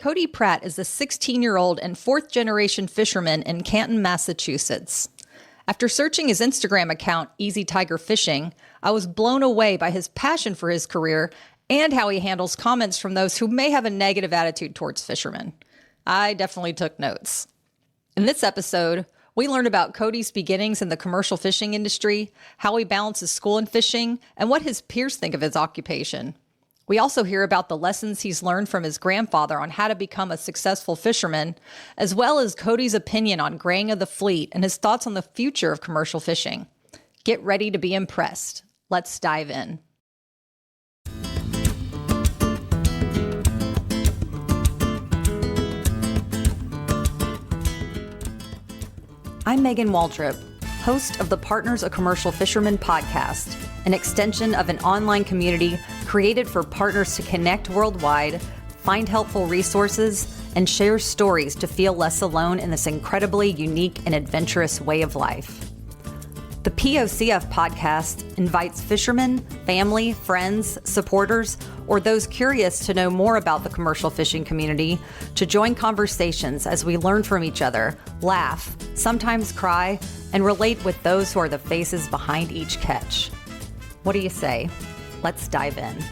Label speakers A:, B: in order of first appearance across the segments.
A: Cody Pratt is a 16-year-old and fourth-generation fisherman in Canton, Massachusetts. After searching his Instagram account, Easy Tiger Fishing, I was blown away by his passion for his career and how he handles comments from those who may have a negative attitude towards fishermen. I definitely took notes. In this episode, we learned about Cody's beginnings in the commercial fishing industry, how he balances school and fishing, and what his peers think of his occupation. We also hear about the lessons he's learned from his grandfather on how to become a successful fisherman, as well as Cody's opinion on graying of the fleet and his thoughts on the future of commercial fishing. Get ready to be impressed. Let's dive in. I'm Megan Waldrop, host of the Partners of Commercial Fishermen podcast, an extension of an online community created for partners to connect worldwide, find helpful resources, and share stories to feel less alone in this incredibly unique and adventurous way of life. The POCF podcast invites fishermen, family, friends, supporters, or those curious to know more about the commercial fishing community to join conversations as we learn from each other, laugh, sometimes cry, and relate with those who are the faces behind each catch. What do you say? Let's dive in.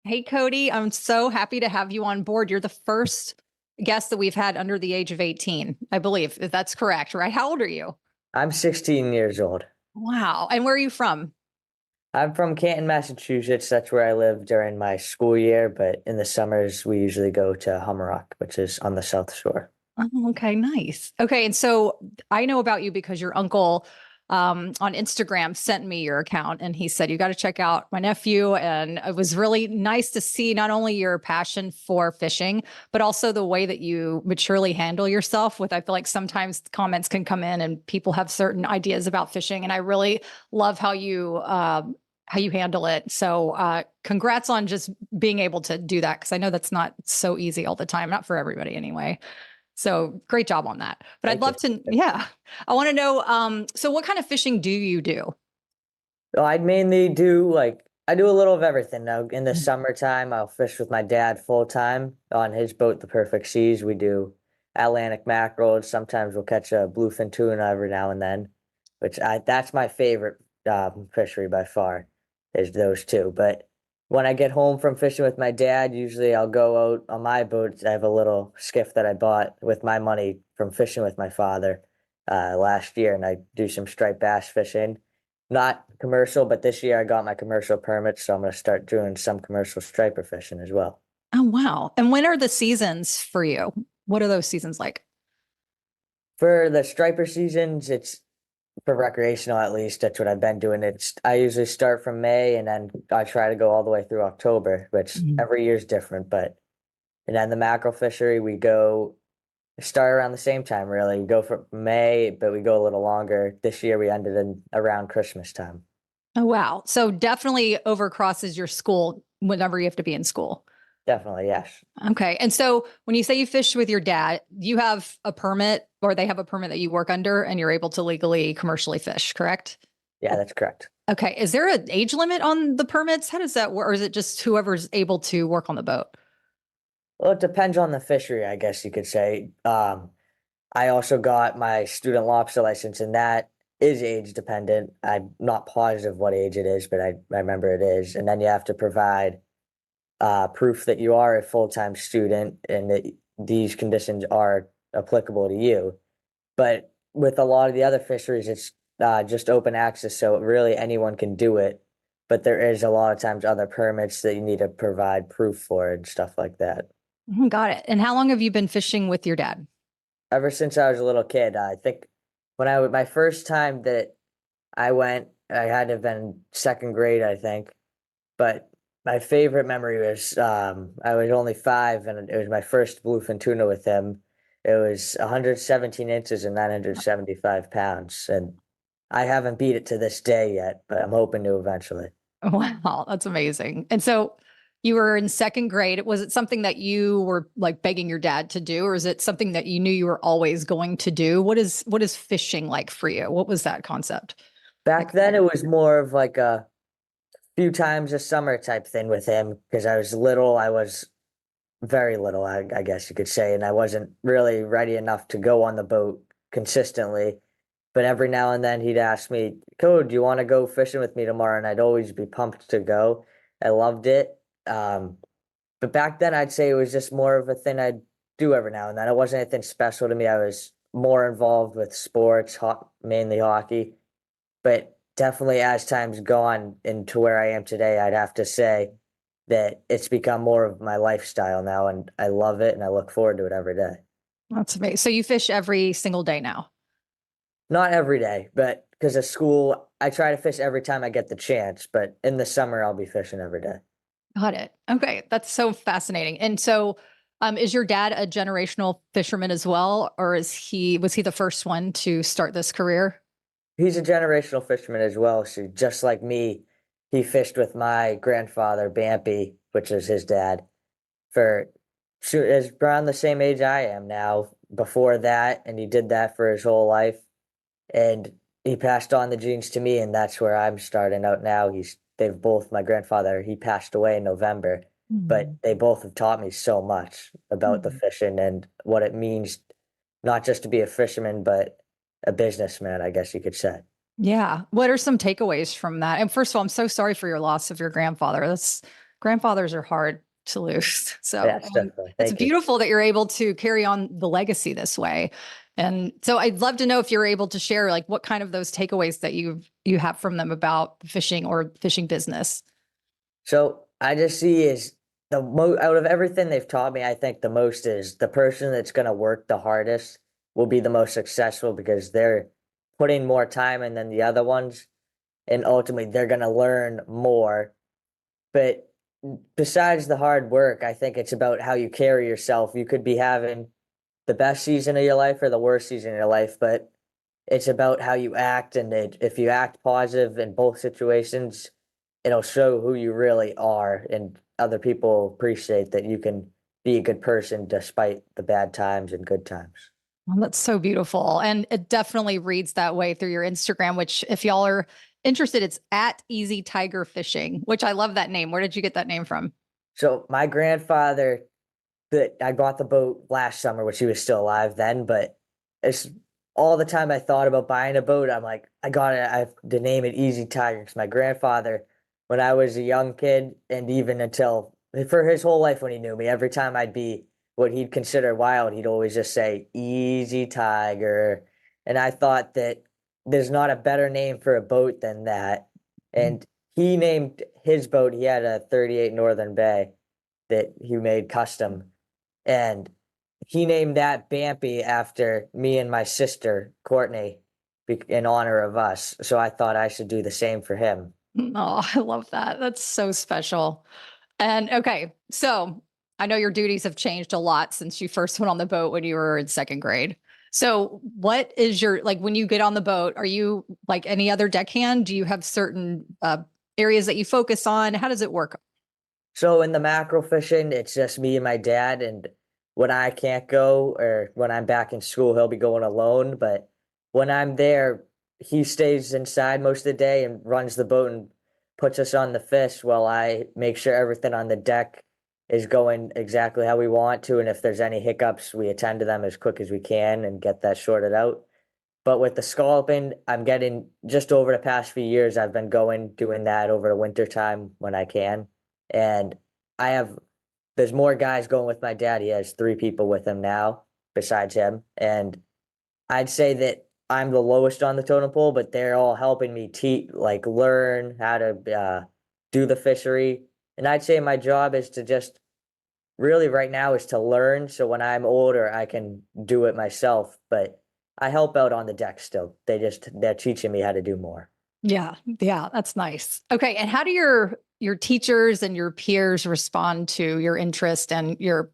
A: Hey, Cody, I'm so happy to have you on board. You're the first guest that we've had under the age of 18, I believe, if that's correct, right? How old are you?
B: I'm 16 years old.
A: Wow. And where are you from?
B: I'm from Canton, Massachusetts. That's where I live during my school year, but in the summers, we usually go to Hummerock, which is on the South Shore.
A: Oh, okay, nice. Okay, and so I know about you because your uncle on Instagram sent me your account and he said, you got to check out my nephew. And it was really nice to see not only your passion for fishing, but also the way that you maturely handle yourself with, I feel like sometimes comments can come in and people have certain ideas about fishing. And I really love how you handle it. So congrats on just being able to do that. Cause I know that's not so easy all the time, not for everybody anyway. So great job on that. But I'd love to, I want to know, so what kind of fishing do you do?
B: So I'd mainly do I do a little of everything. Now in the summertime, I'll fish with my dad full time on his boat, the Perfect Seas. We do Atlantic mackerel. Sometimes we'll catch a bluefin tuna every now and then, that's my favorite fishery by far, is those two. But when I get home from fishing with my dad, usually I'll go out on my boat. I have a little skiff that I bought with my money from fishing with my father last year, and I do some striped bass fishing. Not commercial, but this year I got my commercial permit, so I'm going to start doing some commercial striper fishing as well.
A: Oh, wow. And when are the seasons for you? What are those seasons like?
B: For the striper seasons, it's for recreational, at least. That's what I've been doing. I usually start from May and then I try to go all the way through October, which every year is different. And then the mackerel fishery, we start around the same time, really. We go from May, but we go a little longer. This year we ended in around Christmas time.
A: Oh, wow. So definitely overcrosses your school whenever you have to be in school.
B: Definitely, yes.
A: Okay. And so when you say you fish with your dad, you have a permit or they have a permit that you work under and you're able to legally commercially fish, correct?
B: Yeah, that's correct.
A: Okay. Is there an age limit on the permits? How does that work? Or is it just whoever's able to work on the boat?
B: Well, it depends on the fishery, I guess you could say. I also got my student lobster license, and that is age dependent. I'm not positive what age it is, but I remember it is. And then you have to provide proof that you are a full-time student and that these conditions are applicable to you. But with a lot of the other fisheries, it's just open access, so really anyone can do it. But there is a lot of times other permits that you need to provide proof for and stuff like that.
A: Got it. And how long have you been fishing with your dad?
B: Ever since I was a little kid. I think my first time that I went, I had to have been second grade, I think. But my favorite memory was I was only 5, and it was my first bluefin tuna with him. It was 117 inches and 975 pounds, and I haven't beat it to this day yet, but I'm hoping to eventually.
A: Wow, that's amazing. And so You were in second grade. Was it something that you were like begging your dad to do, or is it something that you knew you were always going to do? What is fishing like for you? What was that concept?
B: Back
A: Like,
B: then, it was more of like a few times a summer type thing with him because I was little. I was very little, I guess you could say, and I wasn't really ready enough to go on the boat consistently. But every now and then he'd ask me, Code, do you want to go fishing with me tomorrow? And I'd always be pumped to go. I loved it. Um, but back then I'd say it was just more of a thing I'd do every now and then. It wasn't anything special to me. I was more involved with sports, mainly hockey. But definitely as time's gone into where I am today, I'd have to say that it's become more of my lifestyle now, and I love it and I look forward to it every day.
A: that's amazing. So you fish every single day now?
B: Not every day, but because of school, I try to fish every time I get the chance. But in the summer, I'll be fishing every day.
A: Got it. Okay, that's so fascinating. And so, is your dad a generational fisherman as well, or was he the first one to start this career?
B: He's a generational fisherman as well. So just like me, he fished with my grandfather, Bampy, which is his dad, for is around the same age I am now. Before that, and he did that for his whole life. And he passed on the genes to me, and that's where I'm starting out now. They've both, my grandfather, he passed away in November, but
A: Mhm.
B: they both have taught me so much about the
A: Mhm.
B: fishing and what it means, not just to be a fisherman, but a businessman, I guess you could say.
A: Yeah. What are some takeaways from that? And first of all, I'm so sorry for your loss of your grandfather. Grandfathers are hard to lose. So
B: Yes, definitely.
A: it's
B: Thank you.
A: beautiful that you're able to carry on the legacy this way. And so I'd love to know if you're able to share like what kind of those takeaways that you have from them about fishing or fishing business.
B: So I just see is out of everything they've taught me, I think the most is the person that's going to work the hardest will be the most successful because they're putting more time in than the other ones, and ultimately they're going to learn more. But besides the hard work, I think it's about how you carry yourself. You could be having the best season of your life or the worst season of your life, but it's about how you act. And if you act positive in both situations, it'll show who you really are. And other people appreciate that you can be a good person despite the bad times and good times.
A: Well, that's so beautiful. And it definitely reads that way through your Instagram, which if y'all are interested, it's at Easy Tiger Fishing, which I love that name. Where did you get that name from?
B: So my grandfather, that I bought the boat last summer, which he was still alive then, but it's all the time I thought about buying a boat, I'm like, I have to name it Easy Tiger because my grandfather, when I was a young kid, and even until for his whole life when he knew me, every time I'd be what he'd consider wild, he'd always just say Easy Tiger. And I thought that there's not a better name for a boat than that. And he named his boat, he had a 38 Northern Bay that he made custom. And he named that Bampy after me and my sister, Courtney, in honor of us. So I thought I should do the same for him.
A: Oh, I love that. That's so special. And okay, so I know your duties have changed a lot since you first went on the boat when you were in second grade. So, what is your like when you get on the boat? Are you like any other deckhand? Do you have certain areas that you focus on? How does it work?
B: So in the mackerel fishing, it's just me and my dad. And when I can't go or when I'm back in school, he'll be going alone. But when I'm there, he stays inside most of the day and runs the boat and puts us on the fish while I make sure everything on the deck is going exactly how we want to. And if there's any hiccups, we attend to them as quick as we can and get that sorted out. But with the scalloping, I'm getting just over the past few years, I've been doing that over the winter time when I can. And I have, there's more guys going with my dad. He has three people with him now besides him. And I'd say that I'm the lowest on the totem pole, but they're all helping me like learn how to do the fishery. And I'd say my job is to just really right now is to learn. So when I'm older, I can do it myself. But I help out on the deck still. They're teaching me how to do more.
A: Yeah, yeah, that's nice. Okay, and how do your teachers and your peers respond to your interest and your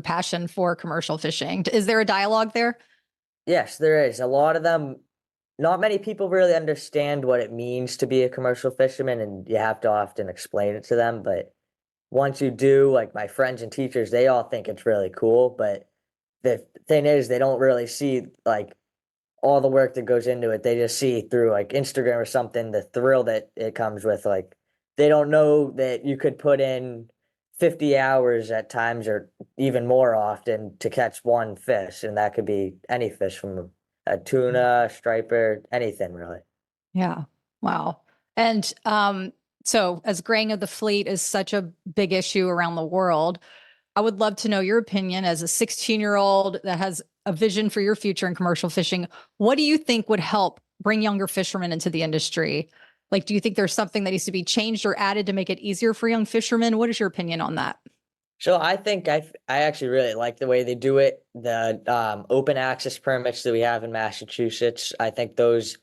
A: passion for commercial fishing? Is there a dialogue there?
B: Yes, there is. A lot of them, not many people really understand what it means to be a commercial fisherman, and you have to often explain it to them. But once you do, like my friends and teachers, they all think it's really cool, but the thing is they don't really see like all the work that goes into it. They just see through like Instagram or something the thrill that it comes with. Like they don't know that you could put in 50 hours at times or even more often to catch one fish, and that could be any fish from a tuna, striper, anything really.
A: Yeah. Wow. And so as graying of the fleet is such a big issue around the world, I would love to know your opinion as a 16-year-old that has a vision for your future in commercial fishing. What do you think would help bring younger fishermen into the industry? Like, do you think there's something that needs to be changed or added to make it easier for young fishermen? What is your opinion on that?
B: So I think I actually really like the way they do it. The open access permits that we have in Massachusetts, I think those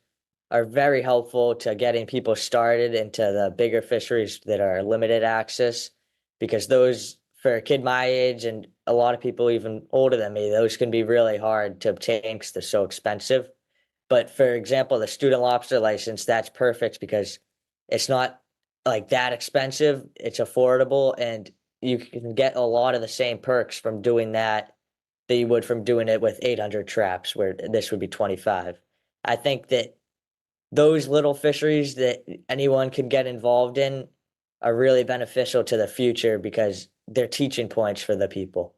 B: are very helpful to getting people started into the bigger fisheries that are limited access, because those for a kid my age and a lot of people even older than me, those can be really hard to obtain because they're so expensive. But for example, the student lobster license, that's perfect because it's not like that expensive. It's affordable, and you can get a lot of the same perks from doing that that you would from doing it with 800 traps, where this would be 25. I think that those little fisheries that anyone could get involved in are really beneficial to the future because they're teaching points for the people.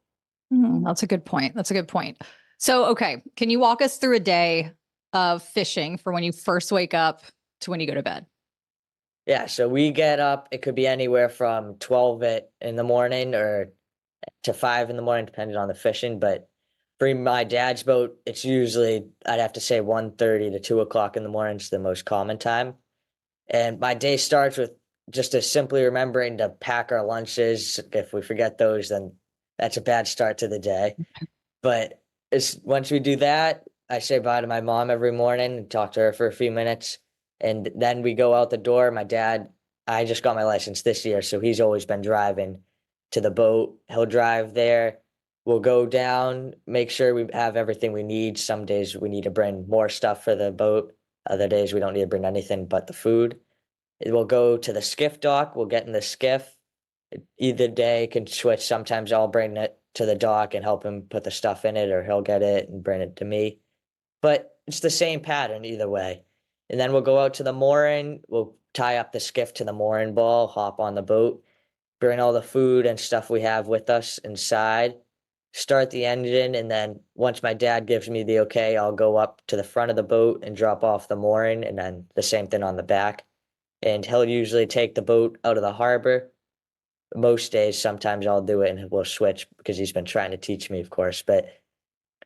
A: That's a good point. That's a good point. So, okay, can you walk us through a day of fishing from when you first wake up to when you go to bed?
B: Yeah, so we get up, it could be anywhere from 12 in the morning or to 5 in the morning, depending on the fishing. But for my dad's boat, it's usually, I'd have to say 1:30 to 2 o'clock in the morning is the most common time. And my day starts with just a simply remembering to pack our lunches. If we forget those, then that's a bad start to the day. But it's once we do that, I say bye to my mom every morning and talk to her for a few minutes. And then we go out the door. My dad, I just got my license this year, so he's always been driving to the boat. He'll drive there. We'll go down, make sure we have everything we need. Some days we need to bring more stuff for the boat. Other days we don't need to bring anything but the food. We'll go to the skiff dock. We'll get in the skiff. Either day can switch. Sometimes I'll bring it to the dock and help him put the stuff in it, or he'll get it and bring it to me. But it's the same pattern either way. And then we'll go out to the mooring. We'll tie up the skiff to the mooring ball, hop on the boat, bring all the food and stuff we have with us inside, start the engine, and then once my dad gives me the okay, I'll go up to the front of the boat and drop off the mooring, and then the same thing on the back. And he'll usually take the boat out of the harbor. Most days, sometimes I'll do it and we'll switch because he's been trying to teach me, of course. But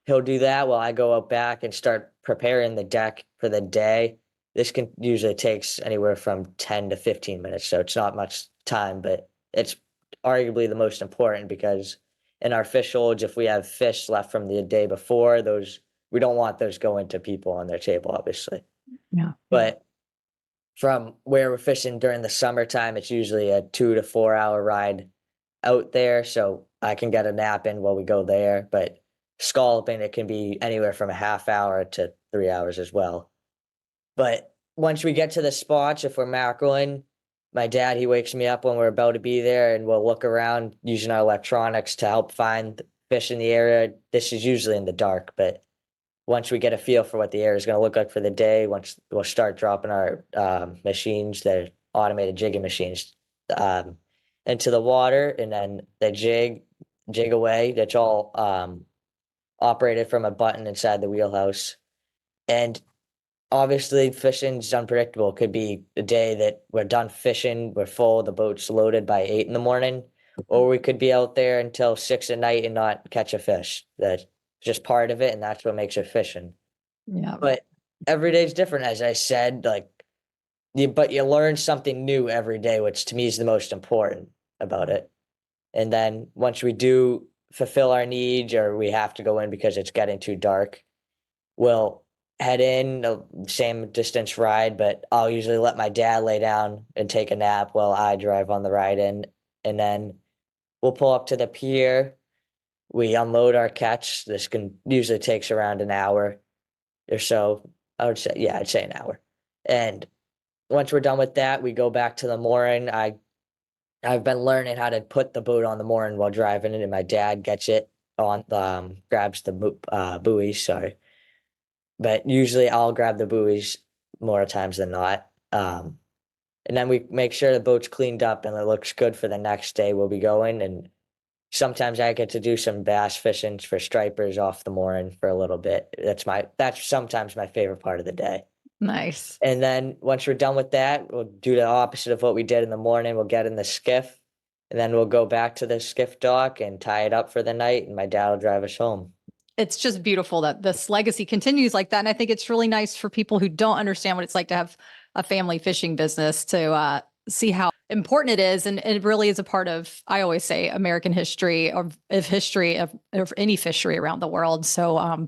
B: he'll do that while I go out back and start preparing the deck for the day. This can usually takes anywhere from 10 to 15 minutes, so it's not much time, but it's arguably the most important because in our fish holds, if we have fish left from the day before, those we don't want those going to people on their table, obviously.
A: Yeah.
B: But from where we're fishing during the summertime, it's usually a 2 to 4 hour ride out there, so I can get a nap in while we go there. But scalloping, it can be anywhere from a half hour to 3 hours as well. But once we get to the spots, if we're mackerel, my dad, he wakes me up when we're about to be there and we'll look around using our electronics to help find fish in the area. This is usually in the dark, but once we get a feel for what the area is going to look like for the day, once we'll start dropping our machines, the automated jigging machines, um, into the water, and then they jig away. That's all operated from a button inside the wheelhouse. And obviously, fishing's unpredictable. It could be a day that we're done fishing, we're full, the boat's loaded by 8 in the morning, or we could be out there until 6 at night and not catch a fish. That's just part of it, and that's what makes it fishing.
A: Yeah.
B: But every day's different, as I said. Like but you learn something new every day, which to me is the most important about it. And then once we do fulfill our needs, or we have to go in because it's getting too dark, we'll head in the same distance ride, but I'll usually let my dad lay down and take a nap while I drive on the ride in. And then we'll pull up to the pier. We unload our catch. This can usually takes around an hour or so. I would say, yeah, I'd say an hour. And once we're done with that, we go back to the mooring. I I've been learning how to put the boat on the mooring while driving it, and my dad gets it on grabs the buoys. Sorry, but usually I'll grab the buoys more times than not. And then we make sure the boat's cleaned up and it looks good for the next day we'll be going. And sometimes I get to do some bass fishing for stripers off the mooring for a little bit. That's sometimes my favorite part of the day.
A: Nice.
B: And then once we're done with that, we'll do the opposite of what we did in the morning. We'll get in the skiff, and then we'll go back to the skiff dock and tie it up for the night, and my dad will drive us home.
A: It's just beautiful that this legacy continues like that. And I think it's really nice for people who don't understand what it's like to have a family fishing business to see how important it is. And it really is a part of, I always say, American history or of history of any fishery around the world. So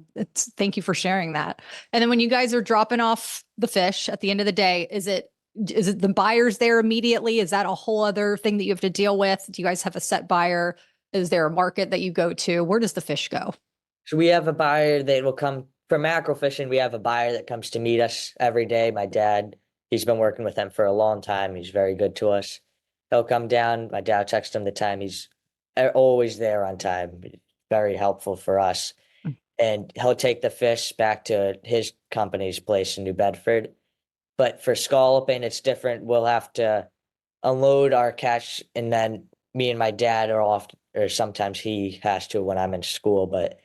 A: thank you for sharing that. And then when you guys are dropping off the fish at the end of the day, is it the buyers there immediately? Is that a whole other thing that you have to deal with? Do you guys have a set buyer? Is there a market that you go to? Where does the fish go?
B: So we have a buyer that will come for mackerel fishing. We have a buyer that comes to meet us every day. My dad, he's been working with them for a long time. He's very good to us. He'll come down. My dad texts him the time. He's always there on time. Very helpful for us. And he'll take the fish back to his company's place in New Bedford. But for scalloping, it's different. We'll have to unload our catch, and then me and my dad are off, or sometimes he has to when I'm in school, but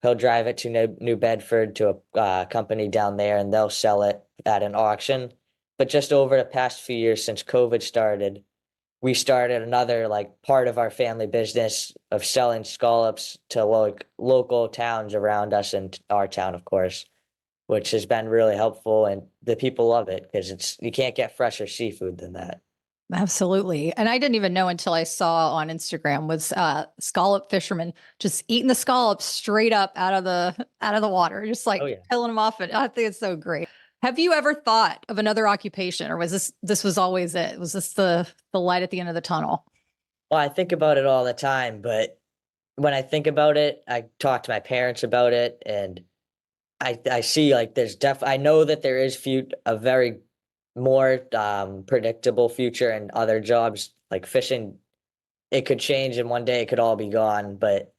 B: he'll drive it to New Bedford to a company down there, and they'll sell it at an auction. But just over the past few years since COVID started, we started another like part of our family business of selling scallops to local towns around us and our town, of course, which has been really helpful, and the people love it because you can't get fresher seafood than that.
A: Absolutely. And I didn't even know until I saw on Instagram was scallop fishermen just eating the scallops straight up out of the water, just like
B: Oh yeah.
A: peeling them off. And I think it's so great. Have you ever thought of another occupation, or was this was always it? Was this the light at the end of the tunnel?
B: Well, I think about it all the time, but when I think about it, I talk to my parents about it, and I see like I know that there is a very more predictable future in other jobs like fishing. It could change and one day it could all be gone. But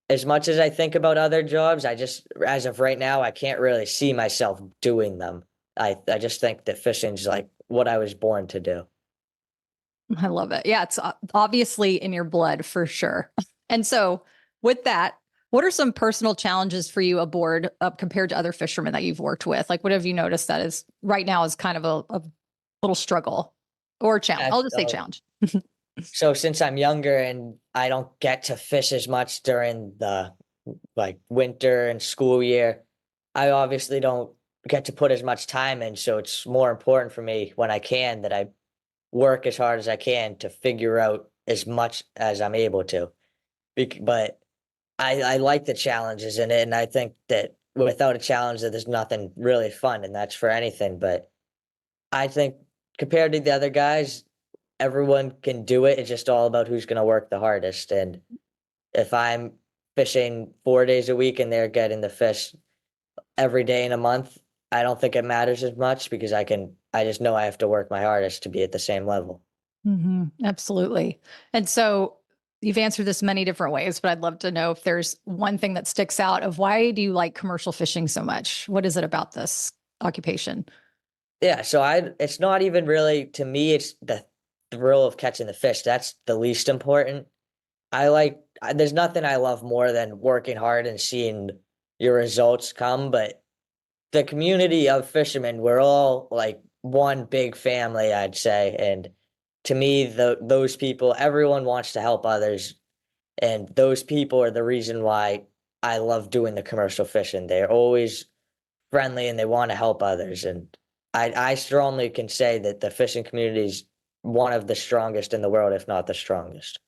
B: as much as I think about other jobs, as of right now, I can't really see myself doing them. I just think that fishing's like what I was born to do.
A: I love it. Yeah, it's obviously in your blood for sure. And so, with that, what are some personal challenges for you aboard compared to other fishermen that you've worked with? Like, what have you noticed that is right now is kind of a little struggle or challenge?
B: Yeah,
A: I'll just say challenge.
B: so since I'm younger and I don't get to fish as much during the like winter and school year, I obviously don't get to put as much time in. So it's more important for me when I can that I work as hard as I can to figure out as much as I'm able to. But I like the challenges in it, and I think that without a challenge, that there's nothing really fun, and that's for anything. But I think compared to the other guys, everyone can do it. It's just all about who's going to work the hardest. And if I'm fishing 4 days a week and they're getting the fish every day in a month, I don't think it matters as much because I just know I have to work my hardest to be at the same level.
A: Absolutely. And so you've answered this many different ways, but I'd love to know if there's one thing that sticks out of why do you like commercial fishing so much? What is it about this occupation?
B: Yeah, so it's not even really to me, it's the thrill of catching the fish. That's the least important. There's nothing I love more than working hard and seeing your results come, but the community of fishermen, we're all like one big family, I'd say. And to me, those people, everyone wants to help others. And those people are the reason why I love doing the commercial fishing. They're always friendly and they want to help others. And I strongly can say that the fishing community is one of the strongest in the world, if not the strongest.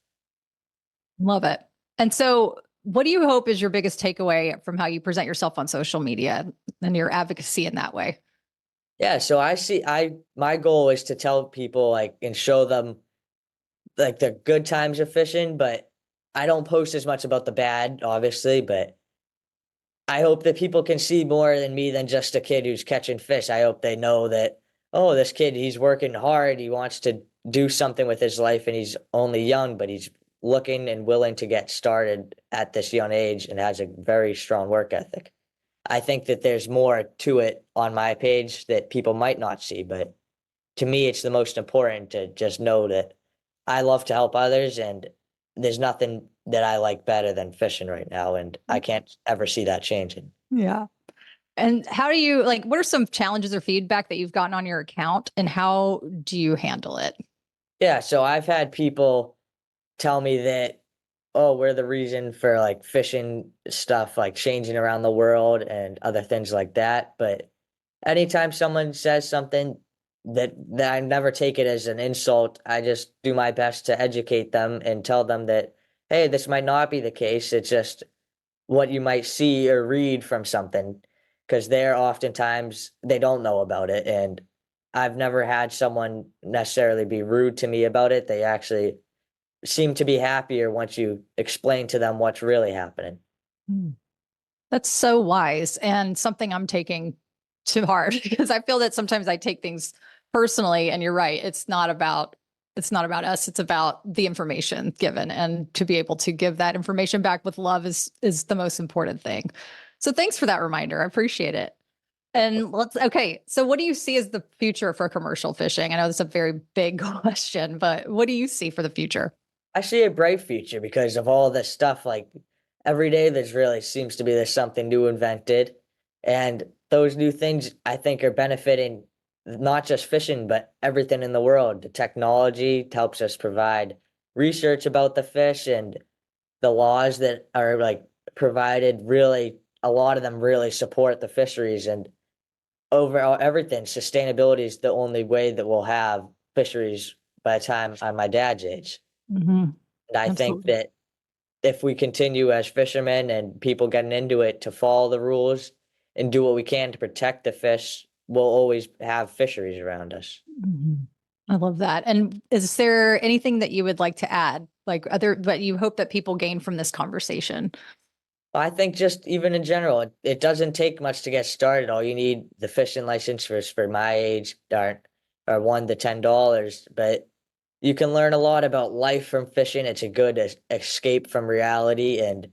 A: Love it. And so, what do you hope is your biggest takeaway from how you present yourself on social media and your advocacy in that way?
B: Yeah, so my goal is to tell people like and show them like the good times of fishing, but I don't post as much about the bad, obviously, but I hope that people can see more than me than just a kid who's catching fish. I hope they know that, oh, this kid, he's working hard. He wants to do something with his life, and he's only young, but he's looking and willing to get started at this young age and has a very strong work ethic. I think that there's more to it on my page that people might not see, but to me, it's the most important to just know that I love to help others, and there's nothing that I like better than fishing right now, and I can't ever see that changing.
A: Yeah. And how do you like, what are some challenges or feedback that you've gotten on your account and how do you handle it?
B: Yeah, so I've had people tell me that, oh, we're the reason for like fishing stuff like changing around the world and other things like that. But anytime someone says something that I never take it as an insult, I just do my best to educate them and tell them that, hey, this might not be the case. It's just what you might see or read from something, because they're oftentimes they don't know about it. And I've never had someone necessarily be rude to me about it. They actually seem to be happier once you explain to them what's really happening.
A: Mm. That's so wise and something I'm taking to heart because I feel that sometimes I take things personally and you're right. It's not about us. It's about the information given and to be able to give that information back with love is the most important thing. So thanks for that reminder. I appreciate it. And okay. So what do you see as the future for commercial fishing? I know that's a very big question, but what do you see for the future?
B: I see a bright future because of all this stuff. Like every day, there's something new invented, and those new things I think are benefiting not just fishing but everything in the world. The technology helps us provide research about the fish, and the laws that are like provided really a lot of them really support the fisheries, and overall everything sustainability is the only way that we'll have fisheries by the time I'm my dad's age.
A: Mhm.
B: And I think
A: Absolutely.
B: that if we continue as fishermen and people getting into it to follow the rules and do what we can to protect the fish, we'll always have fisheries around us.
A: Mhm. I love that. And is there anything that you would like to add? Like other, but you hope that people gain from this conversation?
B: I think just even in general, it doesn't take much to get started. All you need the fishing license for my age are $1 to $10, but you can learn a lot about life from fishing. It's a good escape from reality. And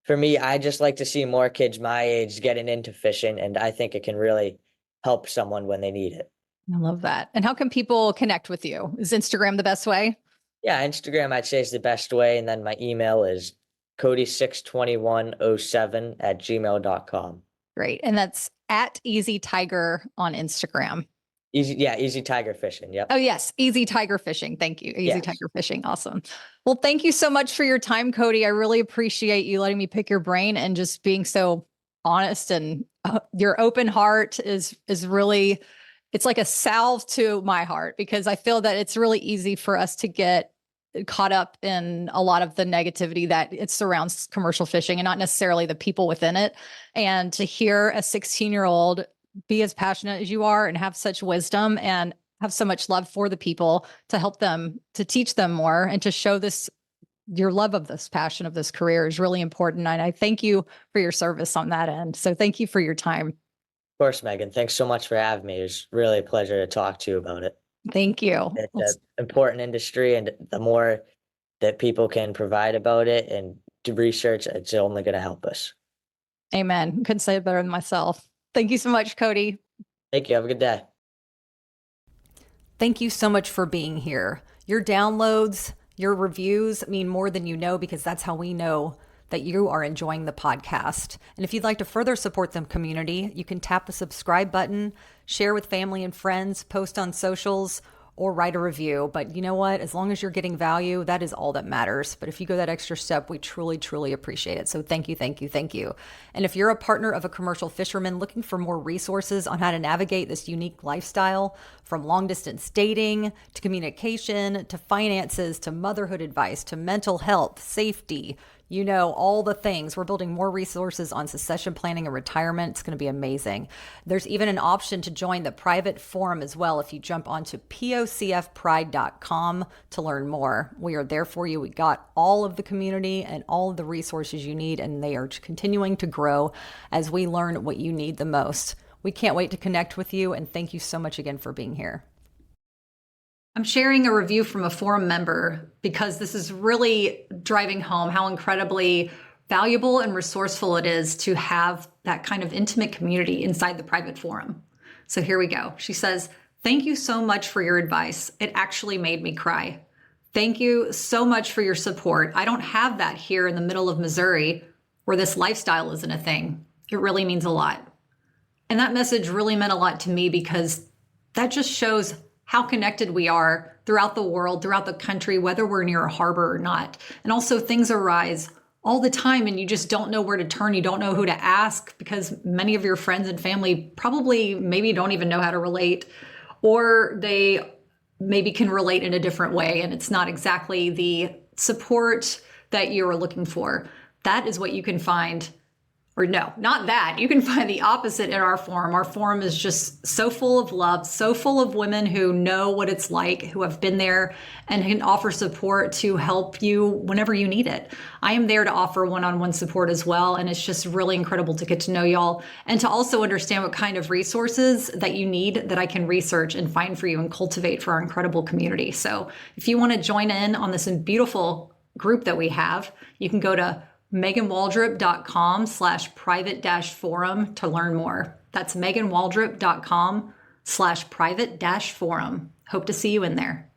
B: for me, I just like to see more kids my age getting into fishing, and I think it can really help someone when they need it.
A: I love that. And how can people connect with you? Is Instagram the best way?
B: Yeah, Instagram I'd say is the best way, and then my email is Cody62107@gmail.com.
A: Great. And that's at Easy Tiger on Instagram.
B: Easy, yeah, Easy Tiger Fishing. Yep.
A: Oh, yes. Easy Tiger Fishing. Thank you. Easy
B: Yes.
A: Tiger Fishing. Awesome. Well, thank you so much for your time, Cody. I really appreciate you letting me pick your brain and just being so honest and your open heart is really it's like a salve to my heart because I feel that it's really easy for us to get caught up in a lot of the negativity that it surrounds commercial fishing and not necessarily the people within it. And to hear a 16-year-old be as passionate as you are and have such wisdom and have so much love for the people to help them, to teach them more and to show this, your love of this passion of this career is really important. And I thank you for your service on that end. So thank you for your time.
B: Of course, Megan. Thanks so much for having me. It was really a pleasure to talk to you about it.
A: Thank you.
B: It's an important industry, and the more that people can provide about it and do research, it's only going to help us.
A: Amen. Couldn't say it better than myself. Thank you so much, Cody.
B: Thank you. Have a good day.
A: Thank you so much for being here. Your downloads, your reviews mean more than you know because that's how we know that you are enjoying the podcast. And if you'd like to further support the community, you can tap the subscribe button, share with family and friends, post on socials, or write a review. But you know what? As long as you're getting value, that is all that matters. But if you go that extra step, we truly, truly appreciate it. So thank you, thank you, thank you. And if you're a partner of a commercial fisherman looking for more resources on how to navigate this unique lifestyle, from long distance dating to communication to finances to motherhood advice to mental health, safety, you know, all the things. We're building more resources on succession planning and retirement. It's going to be amazing. There's even an option to join the private forum as well if you jump onto POCFpride.com to learn more. We are there for you. We got all of the community and all of the resources you need, and they are continuing to grow as we learn what you need the most. We can't wait to connect with you, and thank you so much again for being here. I'm sharing a review from a forum member because this is really driving home how incredibly valuable and resourceful it is to have that kind of intimate community inside the private forum. So here we go. She says, "Thank you so much for your advice. It actually made me cry. Thank you so much for your support. I don't have that here in the middle of Missouri where this lifestyle isn't a thing. It really means a lot." And that message really meant a lot to me because that just shows how connected we are throughout the world, throughout the country, whether we're near a harbor or not. And also things arise all the time and you just don't know where to turn. You don't know who to ask because many of your friends and family probably maybe don't even know how to relate, or they maybe can relate in a different way and it's not exactly the support that you're looking for. That is what you can find. Or no, not that. You can find the opposite in our forum. Our forum is just so full of love, so full of women who know what it's like, who have been there and can offer support to help you whenever you need it. I am there to offer one-on-one support as well. And it's just really incredible to get to know y'all and to also understand what kind of resources that you need that I can research and find for you and cultivate for our incredible community. So if you want to join in on this beautiful group that we have, you can go to meganwaldrop.com/private-forum to learn more. That's meganwaldrop.com/private-forum. Hope to see you in there.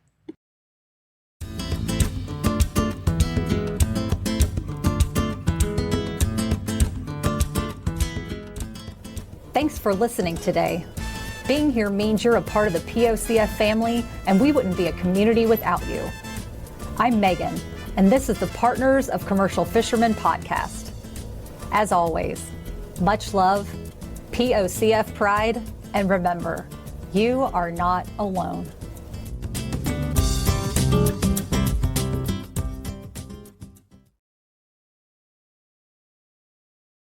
A: Thanks for listening today. Being here means you're a part of the POCF family, and we wouldn't be a community without you. I'm Megan, and this is the Partners of Commercial Fishermen podcast. As always, much love, POCF pride, and remember, you are not alone.